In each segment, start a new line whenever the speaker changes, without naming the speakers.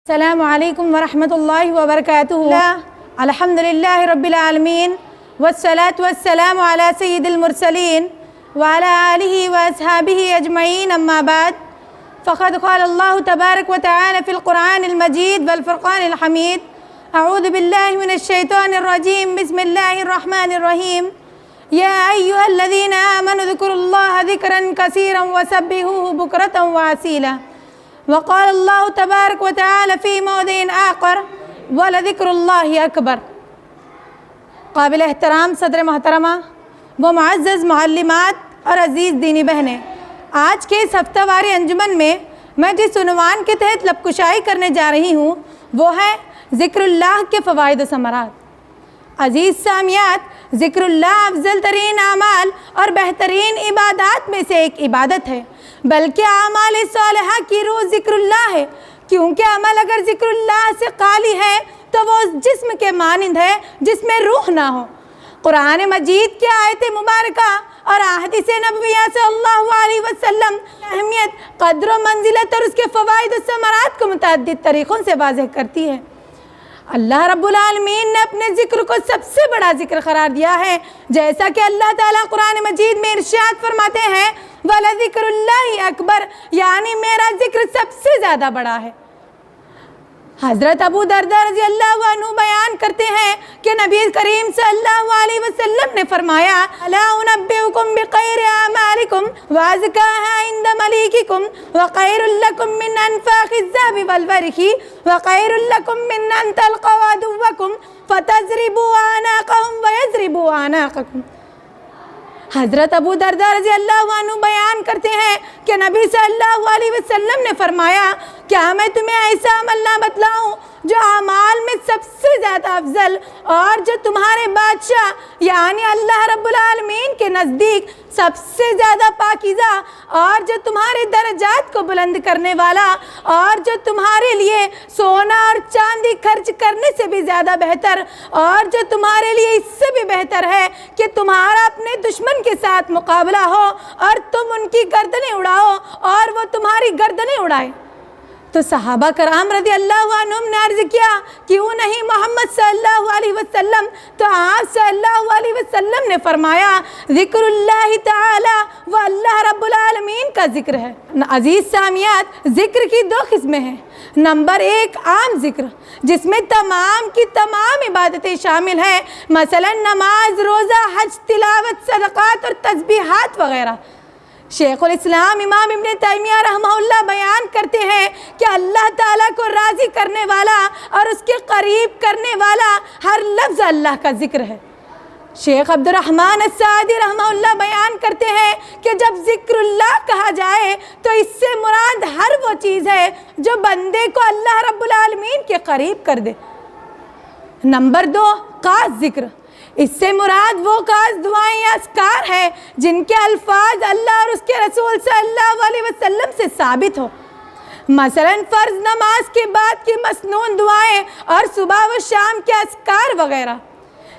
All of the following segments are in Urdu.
السلام علیکم ورحمۃ اللہ وبرکاتہ۔ الحمدللہ رب العالمین والصلاة والسلام علی سید المرسلین وعلی آلہ واصحابہ اجمعین، اما بعد فقد قال اللہ تبارک وتعالی فی القرآن المجید والفرقان الحمید، اعوذ باللہ من الشیطان الرجیم، بسم اللہ الرحمن الرحیم، یا ایہا الذین آمنوا اذکروا اللہ ذکرا کثیرا وسبحوہ بکرۃ واسیلا۔ وقال اللہ تبارک وتعالی فی موضع آخر ولذکر اللہ اکبر۔ قابل احترام صدر محترمہ و معزز معلمات اور عزیز دینی بہنیں، آج کے اس ہفتہ واری انجمن میں میں جس عنوان کے تحت لب کشائی کرنے جا رہی ہوں وہ ہے ذکر اللہ کے فوائد و ثمرات۔ عزیز سامعات، ذکر اللہ افضل ترین اعمال اور بہترین عبادات میں سے ایک عبادت ہے، بلکہ اعمال صالحہ کی روح ذکر اللہ ہے، کیونکہ عمل اگر ذکر اللہ سے خالی ہے تو وہ اس جسم کے مانند ہے جس میں روح نہ ہو۔ قرآن مجید کی آیت مبارکہ اور احادیث نبویہ صلی اللہ علیہ وسلم اہمیت، قدر و منزلت اور اس کے فوائد و ثمرات کو متعدد طریقوں سے واضح کرتی ہے۔ اللہ رب العالمین نے اپنے ذکر کو سب سے بڑا ذکر قرار دیا ہے، جیسا کہ اللہ تعالیٰ قرآن مجید میں ارشاد فرماتے ہیں وَلَذِكْرُ اللَّهِ أَكْبَرُ، یعنی میرا ذکر سب سے زیادہ بڑا ہے۔ حضرت ابو درداء رضی اللہ عنہ بیان کرتے ہیں کہ نبی کریم صلی اللہ علیہ وسلم نے فرمایا الا انبئکم بخیر اعمالکم وازکاها عند ملیککم وخیر لکم من انفاق الذهب والورق وخیر لکم من ان تلقوا عدوکم فتضربوا اعناقهم ويضربوا اعناقکم۔ حضرت ابو درداء رضی اللہ عنہ بیان کرتے ہیں کہ نبی صلی اللہ علیہ وسلم نے فرمایا کیا میں تمہیں ایسا عمل نہ بتلاؤں جو اعمال میں سب سے زیادہ افضل اور جو تمہارے بادشاہ یعنی اللہ رب العالمین کے نزدیک سب سے زیادہ پاکیزہ اور جو تمہارے درجات کو بلند کرنے والا اور جو تمہارے لیے سونا اور چاندی خرچ کرنے سے بھی زیادہ بہتر اور جو تمہارے لیے اس سے بھی بہتر ہے کہ تمہارا اپنے دشمن کے ساتھ مقابلہ ہو اور تم ان کی گردنیں اڑاؤ اور وہ تمہاری گردنیں اڑائے۔ تو صحابہ کرام رضی اللہ عنہم نے عرض کیا کیوں نہیں محمد صلی اللہ علیہ وسلم؟ تو آپ صلی اللہ علیہ وسلم نے فرمایا ذکر اللہ تعالی، وہ اللہ رب العالمین کا ذکر ہے۔ عزیز سامعات، ذکر کی دو قسمیں ہیں۔ نمبر ایک عام ذکر، جس میں تمام کی تمام عبادتیں شامل ہیں، مثلا نماز، روزہ، حج، تلاوت، صدقات اور تسبیحات وغیرہ۔ شیخ الاسلام امام ابن تیمیہ رحمہ اللہ بیان کرتے ہیں کہ اللہ تعالیٰ کو راضی کرنے والا اور اس کے قریب کرنے والا ہر لفظ اللہ کا ذکر ہے۔ شیخ عبد الرحمن السعدی رحمہ اللہ بیان کرتے ہیں کہ جب ذکر اللہ کہا جائے تو اس سے مراد ہر وہ چیز ہے جو بندے کو اللہ رب العالمین کے قریب کر دے۔ نمبر دو خاص ذکر، اس سے مراد وہ خاص دعائیں یا اذکار ہے جن کے الفاظ اللہ اور اس کے رسول صلی اللہ علیہ وسلم سے ثابت ہو، مثلا فرض نماز کے بعد کی مسنون دعائیں اور صبح و شام کے اذکار وغیرہ۔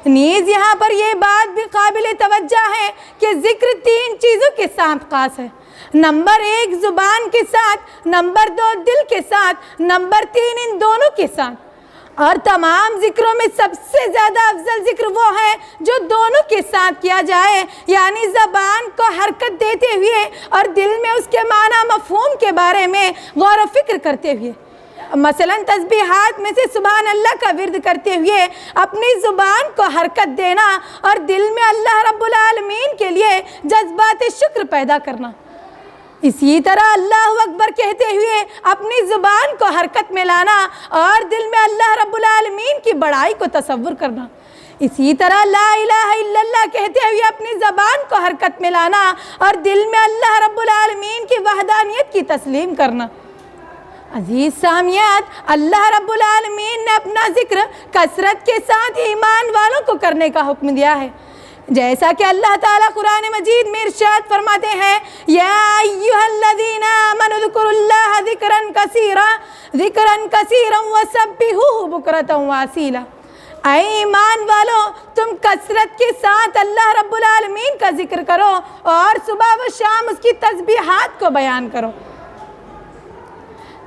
نیز یہاں پر یہ بات بھی قابل توجہ ہے کہ ذکر تین چیزوں کے ساتھ خاص ہے۔ نمبر ایک زبان کے ساتھ، نمبر دو دل کے ساتھ، نمبر تین ان دونوں کے ساتھ۔ اور تمام ذکروں میں سب سے زیادہ افضل ذکر وہ ہے جو دونوں کے ساتھ کیا جائے، یعنی زبان کو حرکت دیتے ہوئے اور دل میں اس کے معنی مفہوم کے بارے میں غور و فکر کرتے ہوئے۔ مثلا تسبیحات میں سے سبحان اللہ کا ورد کرتے ہوئے اپنی زبان کو حرکت دینا اور دل میں اللہ رب العالمین کے لیے جذبات شکر پیدا کرنا۔ اسی طرح اللہ اکبر کہتے ہوئے اپنی زبان کو حرکت میں لانا اور دل میں اللہ رب العالمین کی بڑائی کو تصور کرنا۔ اسی طرح لا الہ الا اللہ کہتے ہوئے اپنی زبان کو حرکت میں لانا اور دل میں اللہ رب العالمین کی وحدانیت کی تسلیم کرنا۔ عزیز سامعات، اللہ رب العالمین نے اپنا ذکر کثرت کے ساتھ ایمان والوں کو کرنے کا حکم دیا ہے، جیسا کہ اللہ تعالیٰ قرآن مجید میں ارشاد فرماتے ہیں یا ایھا الذین آمنوا اذکروا اللہ ذکرا کثیرا وسبحوہ بکرۃ واسیلا۔ اے ایمان والو، تم کثرت کے ساتھ اللہ رب العالمین کا ذکر کرو اور صبح و شام اس کی تسبیحات کو بیان کرو۔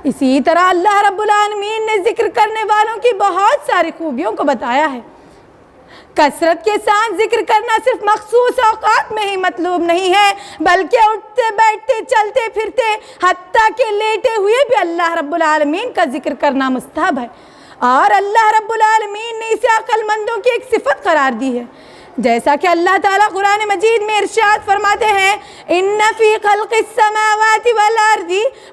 اسی طرح اللہ رب العالمین نے ذکر کرنے والوں کی بہت ساری خوبیوں کو بتایا ہے۔ کثرت کے ساتھ ذکر کرنا صرف مخصوص اوقات میں ہی مطلوب نہیں ہے، بلکہ اٹھتے بیٹھتے چلتے پھرتے حتیٰ کہ لیٹے ہوئے بھی اللہ رب العالمین کا ذکر کرنا مستحب ہے، اور اللہ رب العالمین نے اسے عقل مندوں کی ایک صفت قرار دی ہے، جیسا کہ اللہ تعالیٰ قرآن مجید میں ارشاد فرماتے ہیں ان فی خلق السماوات والارض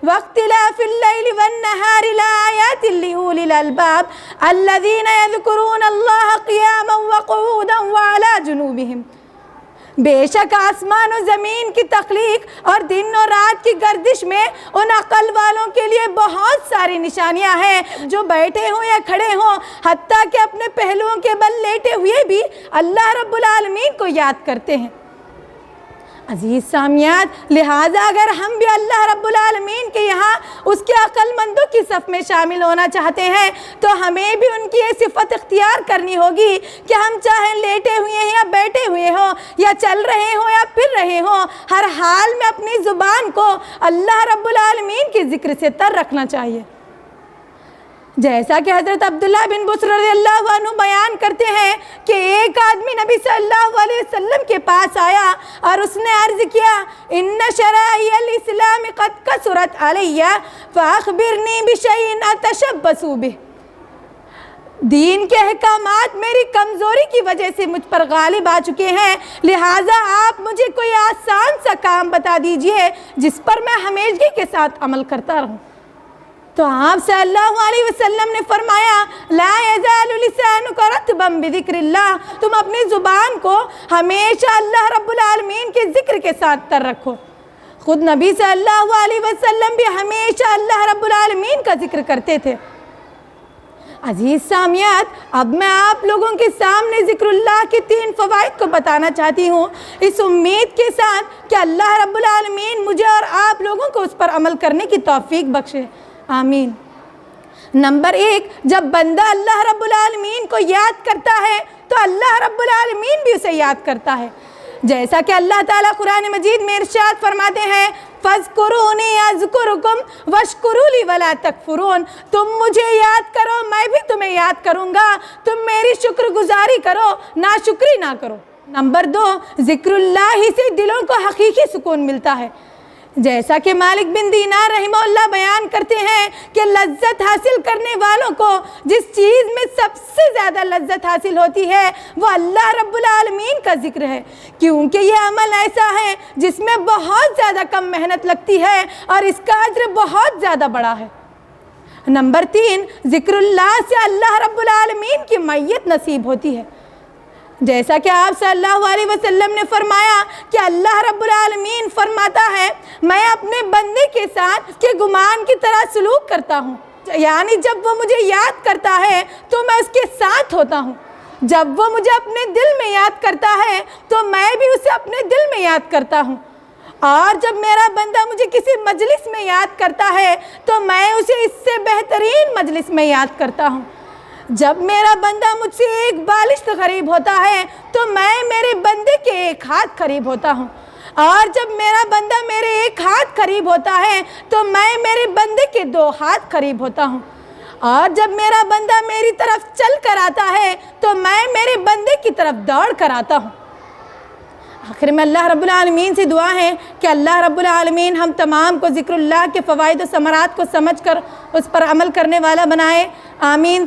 واختلاف اللیل والنہار لآیات لأولی الالباب الذین یذکرون اللہ قیاما وقعودا وعلی جنوبہم۔ بے شک آسمان و زمین کی تخلیق اور دن و رات کی گردش میں ان عقل والوں کے لیے بہت ساری نشانیاں ہیں، جو بیٹھے ہوں یا کھڑے ہوں، حتیٰ کہ اپنے پہلوؤں کے بل لیٹے ہوئے بھی اللہ رب العالمین کو یاد کرتے ہیں۔ عزیز سامعین، لہٰذا اگر ہم بھی اللہ رب العالمین کے یہاں اس کے عقل مندوں کی صف میں شامل ہونا چاہتے ہیں تو ہمیں بھی ان کی یہ صفت اختیار کرنی ہوگی کہ ہم چاہے لیٹے ہوئے ہیں یا بیٹھے ہوئے ہوں یا چل رہے ہوں یا پھر رہے ہوں، ہر حال میں اپنی زبان کو اللہ رب العالمین کے ذکر سے تر رکھنا چاہیے، جیسا کہ حضرت عبداللہ بن بسر رضی اللہ عنہ بیان کرتے ہیں کہ ایک آدمی نبی صلی اللہ علیہ وسلم کے پاس آیا اور اس نے عرض کیا ان شرائع الاسلام قد کثرت علی فاخبرنی بشیء اتشبث بہ۔ دین کے احکامات میری کمزوری کی وجہ سے مجھ پر غالب آ چکے ہیں، لہٰذا آپ مجھے کوئی آسان سا کام بتا دیجئے جس پر میں ہمیشگی کے ساتھ عمل کرتا رہوں۔ تو آپ صلی اللہ علیہ وسلم نے فرمایا لا یزال لسانک رطبا بذکر اللہ، تم اپنی زبان کو ہمیشہ اللہ رب العالمین کے ذکر کے ساتھ تر رکھو۔ خود نبی صلی اللہ علیہ وسلم بھی ہمیشہ اللہ رب العالمین کا ذکر کرتے تھے۔ عزیز سامعین، اب میں آپ لوگوں کے سامنے ذکر اللہ کے 3 فوائد کو بتانا چاہتی ہوں، اس امید کے ساتھ کہ اللہ رب العالمین مجھے اور آپ لوگوں کو اس پر عمل کرنے کی توفیق بخشے، آمین۔ نمبر 1، جب بندہ اللہ رب العالمین کو یاد کرتا ہے تو اللہ رب العالمین بھی اسے یاد کرتا ہے، جیسا کہ اللہ تعالیٰ قرآن مجید میں ارشاد فرماتے ہیں فَاذْكُرُونِي أَذْكُرْكُمْ وَاشْكُرُوا لِي وَلَا تَكْفُرُونَ، تم مجھے یاد کرو میں بھی تمہیں یاد کروں گا، تم میری شکر گزاری کرو ناشکری نہ کرو۔ نمبر 2، ذکر اللہ ہی سے دلوں کو حقیقی سکون ملتا ہے، جیسا کہ مالک بن دینار رحمہ اللہ بیان کرتے ہیں کہ لذت حاصل کرنے والوں کو جس چیز میں سب سے زیادہ لذت حاصل ہوتی ہے وہ اللہ رب العالمین کا ذکر ہے، کیونکہ یہ عمل ایسا ہے جس میں بہت زیادہ کم محنت لگتی ہے اور اس کا اجر بہت زیادہ بڑا ہے۔ نمبر 3، ذکر اللہ سے اللہ رب العالمین کی معیت نصیب ہوتی ہے، جیسا کہ آپ صلی اللہ علیہ وسلم نے فرمایا کہ اللہ رب العالمین فرماتا ہے میں اپنے بندے کے ساتھ اس کے گمان کی طرح سلوک کرتا ہوں، یعنی جب وہ مجھے یاد کرتا ہے تو میں اس کے ساتھ ہوتا ہوں، جب وہ مجھے اپنے دل میں یاد کرتا ہے تو میں بھی اسے اپنے دل میں یاد کرتا ہوں، اور جب میرا بندہ مجھے کسی مجلس میں یاد کرتا ہے تو میں اسے اس سے بہترین مجلس میں یاد کرتا ہوں، جب میرا بندہ مجھ سے ایک بالشت قریب ہوتا ہے تو میں میرے بندے کے ایک ہاتھ قریب ہوتا ہوں، اور جب میرا بندہ میرے ایک ہاتھ قریب ہوتا ہے تو میں میرے بندے کے 2 ہاتھ قریب ہوتا ہوں، اور جب میرا بندہ میری طرف چل کر آتا ہے تو میں میرے بندے کی طرف دوڑ کر آتا ہوں۔ آخر میں اللہ رب العالمین سے دعا ہے کہ اللہ رب العالمین ہم تمام کو ذکر اللہ کے فوائد و ثمرات کو سمجھ کر اس پر عمل کرنے والا بنائے، آمین